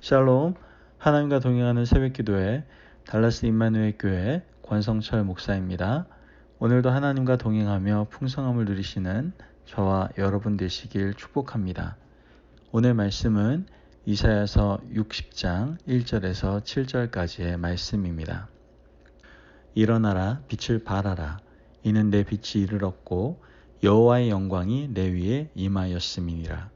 샬롬, 하나님과 동행하는 새벽기도회 달라스 임마누엘 교회 권성철 목사입니다. 오늘도 하나님과 동행하며 풍성함을 누리시는 저와 여러분 되시길 축복합니다. 오늘 말씀은 이사야서 60장 1절에서 7절까지의 말씀입니다. 일어나라, 빛을 발하라. 이는 내 빛이 이르렀고 여호와의 영광이 내 위에 임하였음이니라.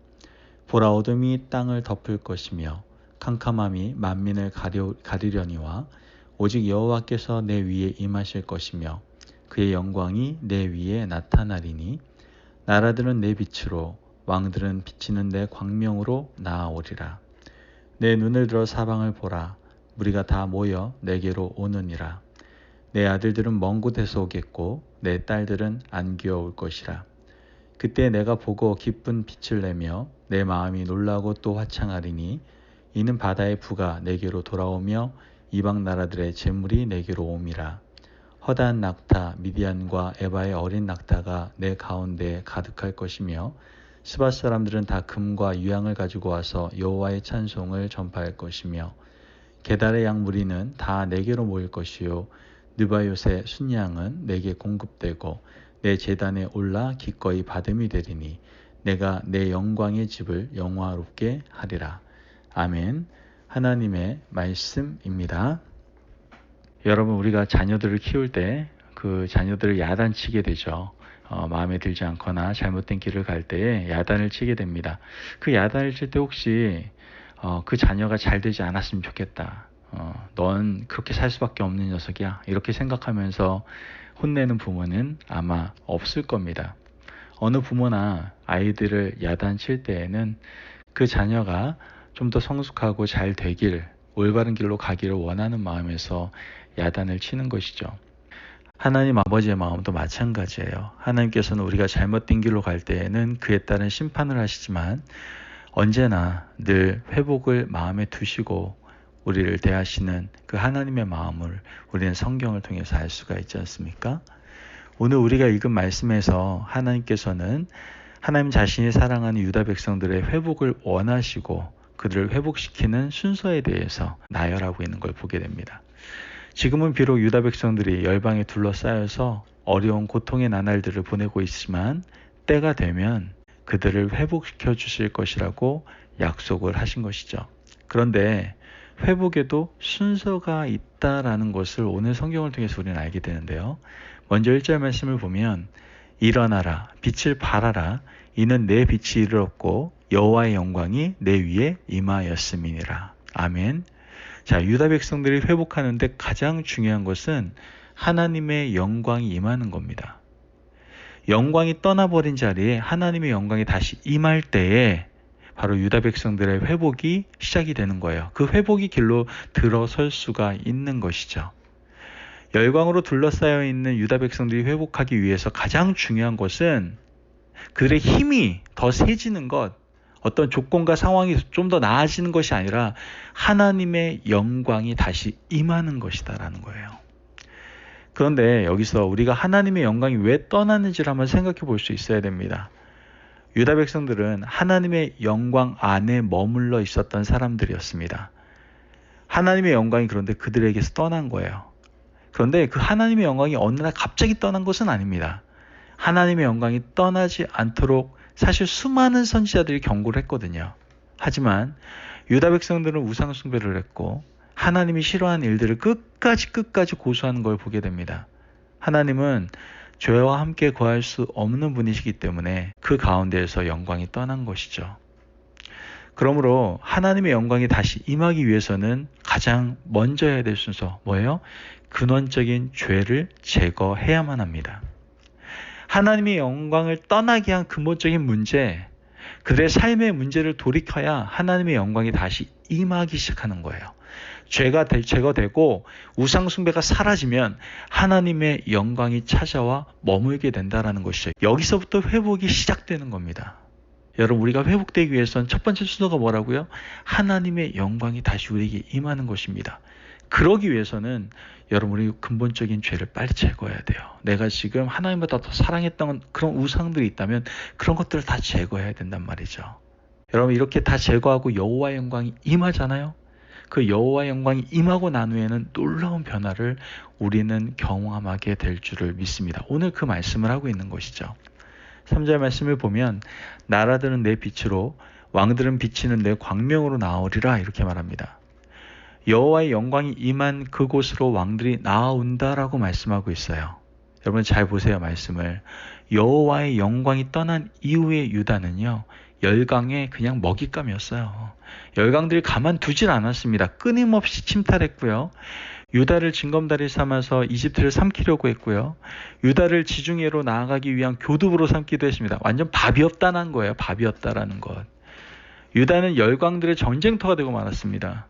보라, 어둠이 땅을 덮을 것이며 캄캄함이 만민을 가리려니와 오직 여호와께서 내 위에 임하실 것이며 그의 영광이 내 위에 나타나리니 나라들은 내 빛으로 왕들은 비치는 내 광명으로 나아오리라. 내 눈을 들어 사방을 보라. 무리가 다 모여 내게로 오느니라. 내 아들들은 먼 곳에서 오겠고 내 딸들은 안겨올 것이라. 그때 내가 보고 기쁜 빛을 내며 내 마음이 놀라고 또 화창하리니 이는 바다의 부가 내게로 돌아오며 이방 나라들의 재물이 내게로 옴이라. 허다한 낙타 미디안과 에바의 어린 낙타가 내 가운데에 가득할 것이며 스밧 사람들은 다 금과 유향을 가지고 와서 여호와의 찬송을 전파할 것이며 게달의 양 무리는 다 내게로 모일 것이요 느바요의 순양은 내게 공급되고 내 제단에 올라 기꺼이 받음이 되리니 내가 내 영광의 집을 영화롭게 하리라. 아멘. 하나님의 말씀입니다. 여러분, 우리가 자녀들을 키울 때 그 자녀들을 야단치게 되죠. 마음에 들지 않거나 잘못된 길을 갈 때에 야단을 치게 됩니다. 그 야단을 칠 때 혹시 그 자녀가 잘 되지 않았으면 좋겠다. 넌 그렇게 살 수밖에 없는 녀석이야. 이렇게 생각하면서 혼내는 부모는 아마 없을 겁니다. 어느 부모나 아이들을 야단칠 때에는 그 자녀가 좀 더 성숙하고 잘 되길, 올바른 길로 가기를 원하는 마음에서 야단을 치는 것이죠. 하나님 아버지의 마음도 마찬가지예요. 하나님께서는 우리가 잘못된 길로 갈 때에는 그에 따른 심판을 하시지만 언제나 늘 회복을 마음에 두시고 우리를 대하시는 그 하나님의 마음을 우리는 성경을 통해서 알 수가 있지 않습니까? 오늘 우리가 읽은 말씀에서 하나님께서는 하나님 자신이 사랑하는 유다 백성들의 회복을 원하시고 그들을 회복시키는 순서에 대해서 나열하고 있는 걸 보게 됩니다. 지금은 비록 유다 백성들이 열방에 둘러싸여서 어려운 고통의 나날들을 보내고 있지만 때가 되면 그들을 회복시켜 주실 것이라고 약속을 하신 것이죠. 그런데 회복에도 순서가 있다라는 것을 오늘 성경을 통해서 우리는 알게 되는데요. 먼저 1절 말씀을 보면 일어나라, 빛을 발하라. 이는 내 빛이 이르렀고 여호와의 영광이 내 위에 임하였음이니라. 아멘. 자, 유다 백성들이 회복하는데 가장 중요한 것은 하나님의 영광이 임하는 겁니다. 영광이 떠나버린 자리에 하나님의 영광이 다시 임할 때에 바로 유다 백성들의 회복이 시작이 되는 거예요. 그 회복의 길로 들어설 수가 있는 것이죠. 열광으로 둘러싸여 있는 유다 백성들이 회복하기 위해서 가장 중요한 것은 그들의 힘이 더 세지는 것, 어떤 조건과 상황이 좀 더 나아지는 것이 아니라 하나님의 영광이 다시 임하는 것이다라는 거예요. 그런데 여기서 우리가 하나님의 영광이 왜 떠났는지를 한번 생각해 볼 수 있어야 됩니다. 유다 백성들은 하나님의 영광 안에 머물러 있었던 사람들이었습니다. 하나님의 영광이 그런데 그들에게서 떠난 거예요. 그런데 그 하나님의 영광이 어느 날 갑자기 떠난 것은 아닙니다. 하나님의 영광이 떠나지 않도록 사실 수많은 선지자들이 경고를 했거든요. 하지만 유다 백성들은 우상 숭배를 했고 하나님이 싫어하는 일들을 끝까지 고수하는 걸 보게 됩니다. 하나님은 죄와 함께 거할 수 없는 분이시기 때문에 그 가운데에서 영광이 떠난 것이죠. 그러므로 하나님의 영광이 다시 임하기 위해서는 가장 먼저 해야 될 순서 뭐예요? 근원적인 죄를 제거해야만 합니다. 하나님의 영광을 떠나게 한 근본적인 문제, 그들의 삶의 문제를 돌이켜야 하나님의 영광이 다시 임하기 시작하는 거예요. 죄가 제거되고 우상 숭배가 사라지면 하나님의 영광이 찾아와 머물게 된다는 것이죠. 여기서부터 회복이 시작되는 겁니다. 여러분, 우리가 회복되기 위해서는 첫 번째 순서가 뭐라고요? 하나님의 영광이 다시 우리에게 임하는 것입니다. 그러기 위해서는 여러분, 우리 근본적인 죄를 빨리 제거해야 돼요. 내가 지금 하나님보다 더 사랑했던 그런 우상들이 있다면 그런 것들을 다 제거해야 된단 말이죠. 여러분 이렇게 다 제거하고 여호와의 영광이 임하잖아요. 그 여호와의 영광이 임하고 난 후에는 놀라운 변화를 우리는 경험하게 될 줄을 믿습니다. 오늘 그 말씀을 하고 있는 것이죠. 3절 말씀을 보면 나라들은 내 빛으로 왕들은 비치는 내 광명으로 나오리라 이렇게 말합니다. 여호와의 영광이 임한 그곳으로 왕들이 나아온다라고 말씀하고 있어요. 여러분 잘 보세요 말씀을. 여호와의 영광이 떠난 이후의 유다는요. 열강의 그냥 먹잇감이었어요. 열강들이 가만두질 않았습니다. 끊임없이 침탈했고요. 유다를 징검다리 삼아서 이집트를 삼키려고 했고요. 유다를 지중해로 나아가기 위한 교두보로 삼기도 했습니다. 완전 밥이었다는 거예요. 밥이었다라는 것. 유다는 열강들의 전쟁터가 되고 말았습니다.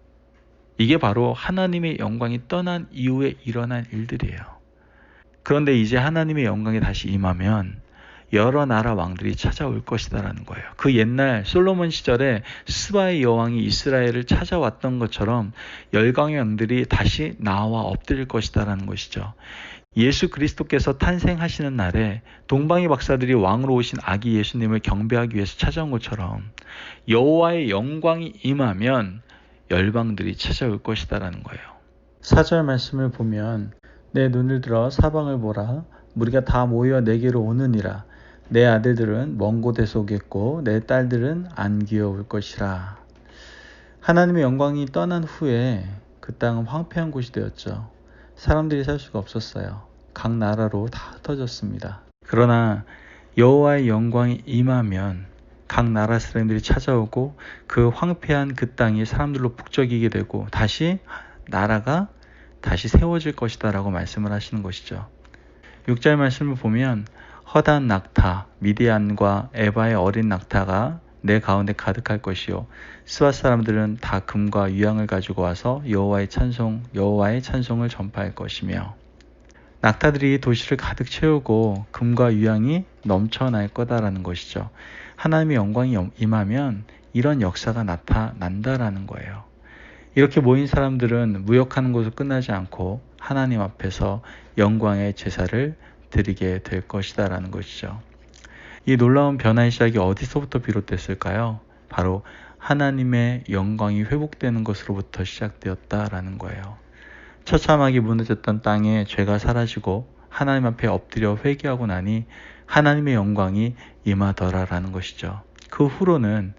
이게 바로 하나님의 영광이 떠난 이후에 일어난 일들이에요. 그런데 이제 하나님의 영광이 다시 임하면 여러 나라 왕들이 찾아올 것이다라는 거예요. 그 옛날 솔로몬 시절에 스바의 여왕이 이스라엘을 찾아왔던 것처럼 열강의 왕들이 다시 나와 엎드릴 것이다라는 것이죠. 예수 그리스도께서 탄생하시는 날에 동방의 박사들이 왕으로 오신 아기 예수님을 경배하기 위해서 찾아온 것처럼 여호와의 영광이 임하면 열방들이 찾아올 것이다라는 거예요. 4절 말씀을 보면 내 눈을 들어 사방을 보라. 무리가 다 모여 내게로 오느니라. 내 아들들은 먼 곳에서 오겠고 내 딸들은 안 귀여울 것이라. 하나님의 영광이 떠난 후에 그 땅은 황폐한 곳이 되었죠. 사람들이 살 수가 없었어요. 각 나라로 다 흩어졌습니다. 그러나 여호와의 영광이 임하면 각 나라 사람들이 찾아오고 그 황폐한 그 땅이 사람들로 북적이게 되고 다시 나라가 다시 세워질 것이다 라고 말씀을 하시는 것이죠. 6절 말씀을 보면 허다한 낙타, 미디안과 에바의 어린 낙타가 내 가운데 가득할 것이요 스와 사람들은 다 금과 유향을 가지고 와서 여호와의 찬송을 전파할 것이며 낙타들이 도시를 가득 채우고 금과 유향이 넘쳐날 거다라는 것이죠. 하나님의 영광이 임하면 이런 역사가 나타난다라는 거예요. 이렇게 모인 사람들은 무역하는 것으로 끝나지 않고 하나님 앞에서 영광의 제사를 드리게 될 것이다라는 것이죠. 이 놀라운 변화의 시작이 어디서부터 비롯됐을까요? 바로 하나님의 영광이 회복되는 것으로부터 시작되었다라는 거예요. 처참하게 무너졌던 땅에 죄가 사라지고 하나님 앞에 엎드려 회개하고 나니 하나님의 영광이 임하더라라는 것이죠. 그 후로는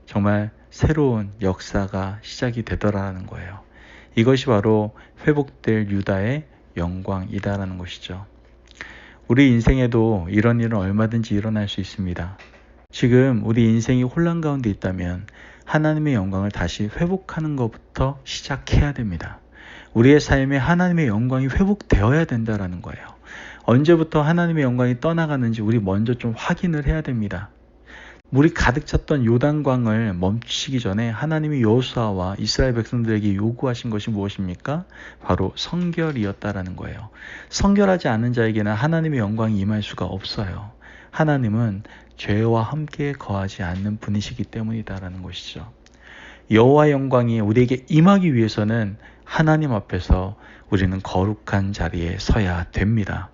정말 새로운 역사가 시작이 되더라라는 거예요. 이것이 바로 회복될 유다의 영광이다라는 것이죠. 우리 인생에도 이런 일은 얼마든지 일어날 수 있습니다. 지금 우리 인생이 혼란 가운데 있다면 하나님의 영광을 다시 회복하는 것부터 시작해야 됩니다. 우리의 삶에 하나님의 영광이 회복되어야 된다라는 거예요. 언제부터 하나님의 영광이 떠나가는지 우리 먼저 좀 확인을 해야 됩니다. 물이 가득 찼던 요단강을 멈추시기 전에 하나님이 여호수아와 이스라엘 백성들에게 요구하신 것이 무엇입니까? 바로 성결이었다라는 거예요. 성결하지 않은 자에게는 하나님의 영광이 임할 수가 없어요. 하나님은 죄와 함께 거하지 않는 분이시기 때문이다라는 것이죠. 여호와의 영광이 우리에게 임하기 위해서는 하나님 앞에서 우리는 거룩한 자리에 서야 됩니다.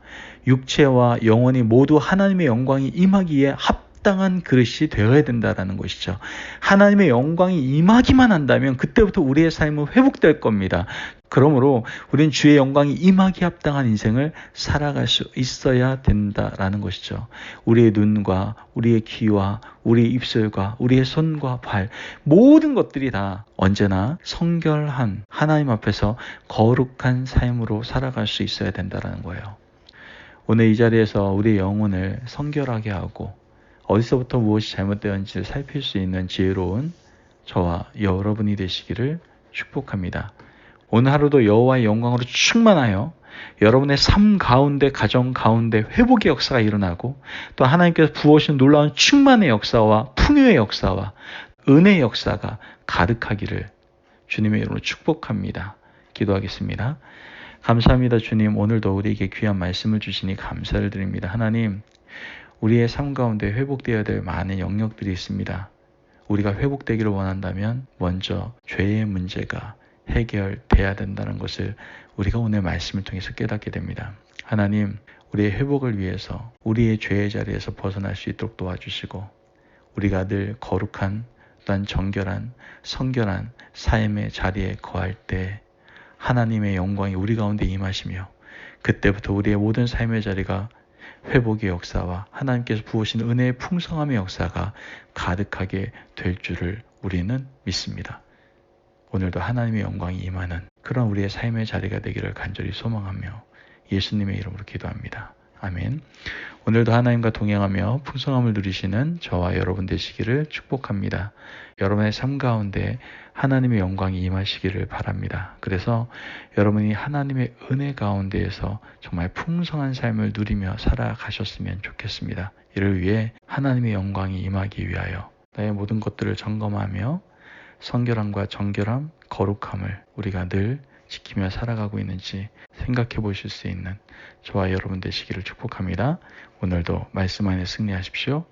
육체와 영혼이 모두 하나님의 영광이 임하기에 합당한 그릇이 되어야 된다는 것이죠. 하나님의 영광이 임하기만 한다면 그때부터 우리의 삶은 회복될 겁니다. 그러므로 우리는 주의 영광이 임하기 합당한 인생을 살아갈 수 있어야 된다라는 것이죠. 우리의 눈과 우리의 귀와 우리의 입술과 우리의 손과 발 모든 것들이 다 언제나 성결한 하나님 앞에서 거룩한 삶으로 살아갈 수 있어야 된다는 거예요. 오늘 이 자리에서 우리의 영혼을 성결하게 하고 어디서부터 무엇이 잘못되었는지를 살필 수 있는 지혜로운 저와 여러분이 되시기를 축복합니다. 오늘 하루도 여호와의 영광으로 충만하여 여러분의 삶 가운데, 가정 가운데 회복의 역사가 일어나고 또 하나님께서 부어주신 놀라운 충만의 역사와 풍요의 역사와 은혜의 역사가 가득하기를 주님의 이름으로 축복합니다. 기도하겠습니다. 감사합니다. 주님, 오늘도 우리에게 귀한 말씀을 주시니 감사를 드립니다. 하나님, 우리의 삶 가운데 회복되어야 될 많은 영역들이 있습니다. 우리가 회복되기를 원한다면 먼저 죄의 문제가 해결돼야 된다는 것을 우리가 오늘 말씀을 통해서 깨닫게 됩니다. 하나님, 우리의 회복을 위해서 우리의 죄의 자리에서 벗어날 수 있도록 도와주시고 우리가 늘 거룩한 또한 정결한 성결한 삶의 자리에 거할 때 하나님의 영광이 우리 가운데 임하시며 그때부터 우리의 모든 삶의 자리가 회복의 역사와 하나님께서 부으신 은혜의 풍성함의 역사가 가득하게 될 줄을 우리는 믿습니다. 오늘도 하나님의 영광이 임하는 그런 우리의 삶의 자리가 되기를 간절히 소망하며 예수님의 이름으로 기도합니다. 아멘. 오늘도 하나님과 동행하며 풍성함을 누리시는 저와 여러분 되시기를 축복합니다. 여러분의 삶 가운데 하나님의 영광이 임하시기를 바랍니다. 그래서 여러분이 하나님의 은혜 가운데에서 정말 풍성한 삶을 누리며 살아가셨으면 좋겠습니다. 이를 위해 하나님의 영광이 임하기 위하여 나의 모든 것들을 점검하며 성결함과 정결함, 거룩함을 우리가 늘 지키며 살아가고 있는지 생각해 보실 수 있는 저와 여러분 되시기를 축복합니다. 오늘도 말씀 안에 승리하십시오.